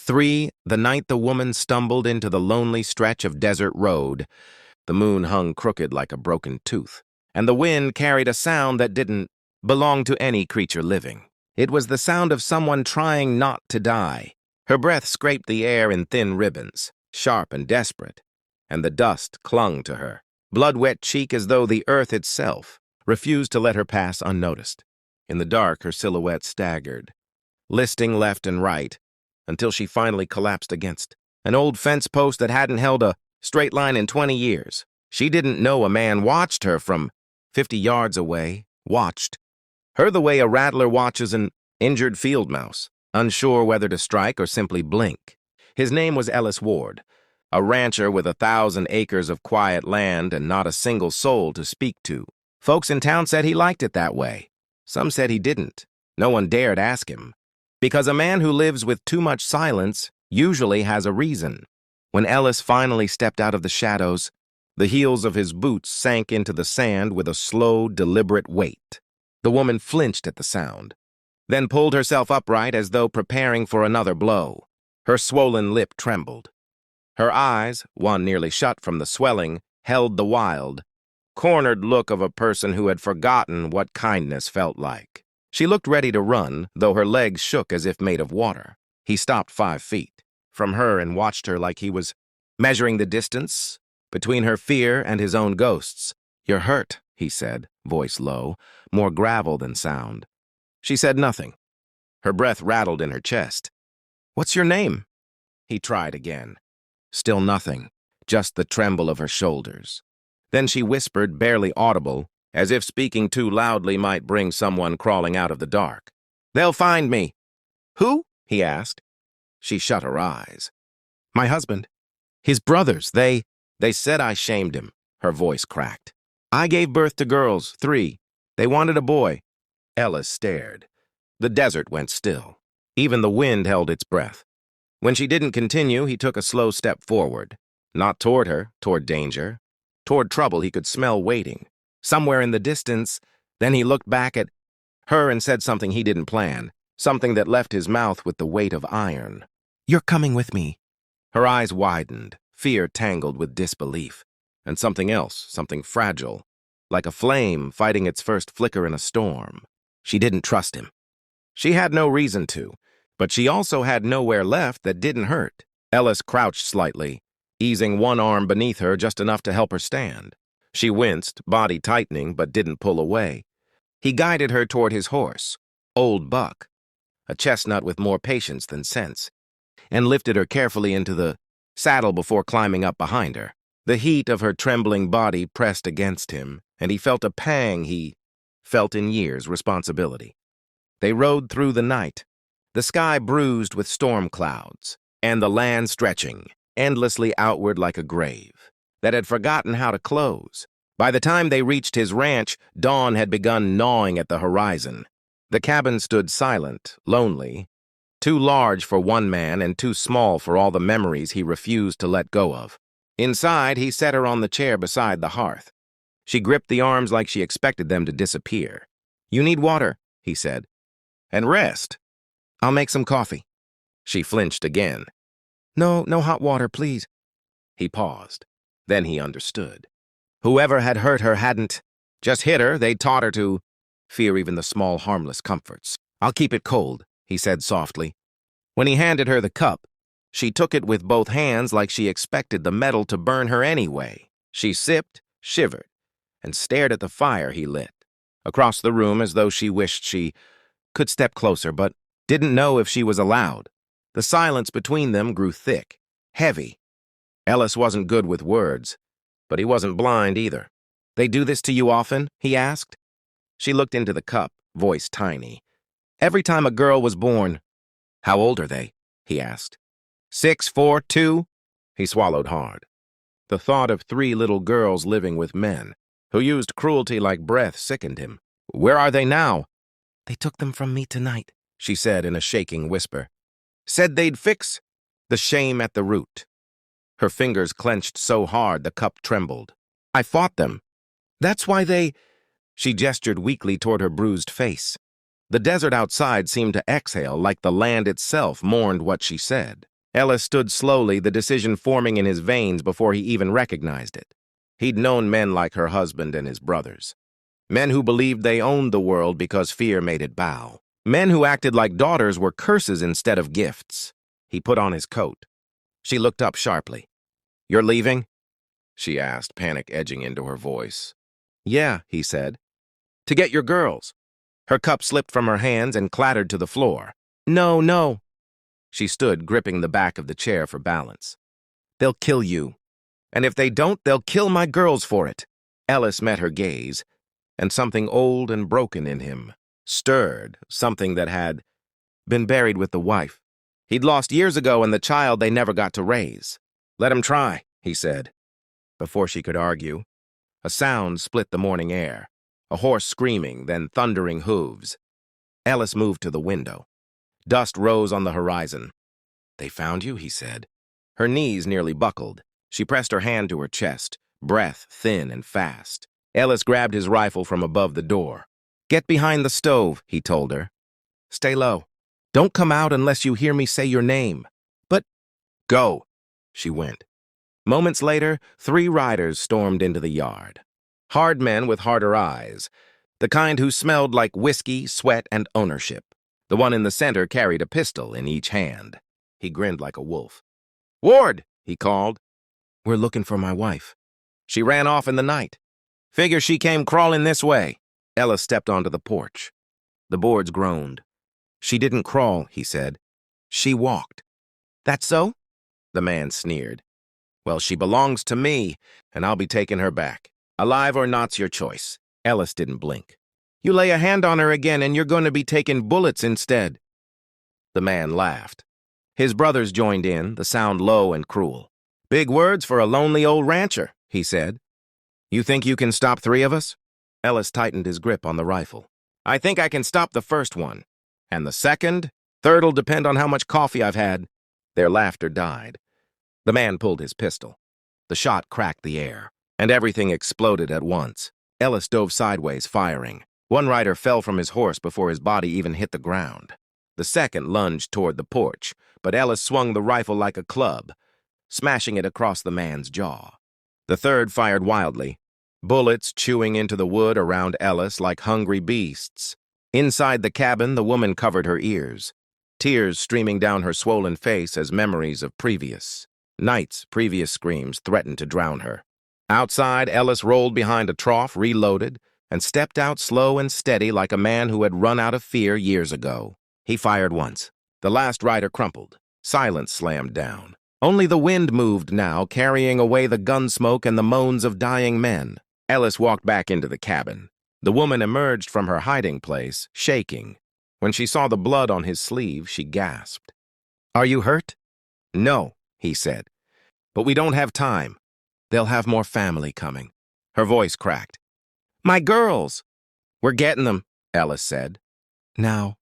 3, the night the woman stumbled into the lonely stretch of desert road. The moon hung crooked like a broken tooth, and the wind carried a sound that didn't belong to any creature living. It was the sound of someone trying not to die. Her breath scraped the air in thin ribbons, sharp and desperate, and the dust clung to her, blood-wet cheek as though the earth itself refused to let her pass unnoticed. In the dark, her silhouette staggered, listing left and right, until she finally collapsed against an old fence post that hadn't held a straight line in 20 years. She didn't know a man watched her from 50 yards away, watched her the way a rattler watches an injured field mouse, unsure whether to strike or simply blink. His name was Ellis Ward, a rancher with 1,000 acres of quiet land and not a single soul to speak to. Folks in town said he liked it that way. Some said he didn't. No one dared ask him, because a man who lives with too much silence usually has a reason. When Ellis finally stepped out of the shadows, the heels of his boots sank into the sand with a slow, deliberate weight. The woman flinched at the sound, then pulled herself upright as though preparing for another blow. Her swollen lip trembled. Her eyes, one nearly shut from the swelling, held the wild, cornered look of a person who had forgotten what kindness felt like. She looked ready to run, though her legs shook as if made of water. He stopped 5 feet from her and watched her like he was measuring the distance between her fear and his own ghosts. "You're hurt," he said, voice low, more gravel than sound. She said nothing. Her breath rattled in her chest. "What's your name?" He tried again. Still nothing, just the tremble of her shoulders. Then she whispered, barely audible, as if speaking too loudly might bring someone crawling out of the dark. "They'll find me." "Who?" he asked. She shut her eyes. "My husband. His brothers, they said I shamed him." Her voice cracked. "I gave birth to girls, 3. They wanted a boy." Ellis stared. The desert went still. Even the wind held its breath. When she didn't continue, he took a slow step forward. Not toward her, toward danger. Toward trouble he could smell waiting. Somewhere in the distance, then he looked back at her and said something he didn't plan, something that left his mouth with the weight of iron. "You're coming with me." Her eyes widened, fear tangled with disbelief, and something else, something fragile, like a flame fighting its first flicker in a storm. She didn't trust him. She had no reason to, but she also had nowhere left that didn't hurt. Ellis crouched slightly, easing one arm beneath her just enough to help her stand. She winced, body tightening, but didn't pull away. He guided her toward his horse, Old Buck, a chestnut with more patience than sense, and lifted her carefully into the saddle before climbing up behind her. The heat of her trembling body pressed against him, and he felt a pang he felt in years, responsibility. They rode through the night, the sky bruised with storm clouds, and the land stretching endlessly outward like a grave that had forgotten how to close. By the time they reached his ranch, dawn had begun gnawing at the horizon. The cabin stood silent, lonely, too large for one man and too small for all the memories he refused to let go of. Inside, he set her on the chair beside the hearth. She gripped the arms like she expected them to disappear. "You need water," he said. "And rest." "I'll make some coffee." She flinched again. No hot water, please." He paused. Then he understood. Whoever had hurt her hadn't just hit her, they'd taught her to fear even the small, harmless comforts. "I'll keep it cold," he said softly. When he handed her the cup, she took it with both hands like she expected the metal to burn her anyway. She sipped, shivered, and stared at the fire he lit across the room as though she wished she could step closer, but didn't know if she was allowed. The silence between them grew thick, heavy. Ellis wasn't good with words, but he wasn't blind either. "They do this to you often?" he asked. She looked into the cup, voice tiny. "Every time a girl was born." "How old are they?" he asked. 6, 4, 2. He swallowed hard. The thought of 3 little girls living with men who used cruelty like breath sickened him. "Where are they now?" "They took them from me tonight," she said in a shaking whisper. "Said they'd fix the shame at the root." Her fingers clenched so hard the cup trembled. "I fought them. That's why they—" She gestured weakly toward her bruised face. The desert outside seemed to exhale like the land itself mourned what she said. Ellis stood slowly, the decision forming in his veins before he even recognized it. He'd known men like her husband and his brothers. Men who believed they owned the world because fear made it bow. Men who acted like daughters were curses instead of gifts. He put on his coat. She looked up sharply. "You're leaving?" she asked, panic edging into her voice. "Yeah," he said. "To get your girls." Her cup slipped from her hands and clattered to the floor. "No, no." She stood, gripping the back of the chair for balance. "They'll kill you. And if they don't, they'll kill my girls for it." Ellis met her gaze, and something old and broken in him stirred, something that had been buried with the wife he'd lost years ago and the child they never got to raise. "Let him try," he said. Before she could argue, a sound split the morning air, a horse screaming, then thundering hooves. Ellis moved to the window. Dust rose on the horizon. "They found you," he said. Her knees nearly buckled. She pressed her hand to her chest, breath thin and fast. Ellis grabbed his rifle from above the door. "Get behind the stove," he told her. "Stay low. Don't come out unless you hear me say your name." "But—" "Go." She went. Moments later, 3 riders stormed into the yard. Hard men with harder eyes, the kind who smelled like whiskey, sweat, and ownership. The one in the center carried a pistol in each hand. He grinned like a wolf. "Ward!" he called. "We're looking for my wife. She ran off in the night. Figure she came crawling this way." Ellis stepped onto the porch. The boards groaned. "She didn't crawl," he said. "She walked." "That so?" The man sneered. "Well, she belongs to me, and I'll be taking her back. Alive or not's your choice." Ellis didn't blink. "You lay a hand on her again, and you're going to be taking bullets instead." The man laughed. His brothers joined in, the sound low and cruel. "Big words for a lonely old rancher," he said. "You think you can stop 3 of us?" Ellis tightened his grip on the rifle. "I think I can stop the first one. And the second? Third'll depend on how much coffee I've had." Their laughter died. The man pulled his pistol. The shot cracked the air, and everything exploded at once. Ellis dove sideways, firing. One rider fell from his horse before his body even hit the ground. The second lunged toward the porch, but Ellis swung the rifle like a club, smashing it across the man's jaw. The third fired wildly, bullets chewing into the wood around Ellis like hungry beasts. Inside the cabin, the woman covered her ears, tears streaming down her swollen face as memories of previous nights, previous screams threatened to drown her. Outside, Ellis rolled behind a trough, reloaded, and stepped out slow and steady like a man who had run out of fear years ago. He fired once. The last rider crumpled. Silence slammed down. Only the wind moved now, carrying away the gun smoke and the moans of dying men. Ellis walked back into the cabin. The woman emerged from her hiding place, shaking. When she saw the blood on his sleeve, she gasped. "Are you hurt?" "No," he said. "But we don't have time. They'll have more family coming." Her voice cracked. "My girls!" "We're getting them," Ellis said. "Now,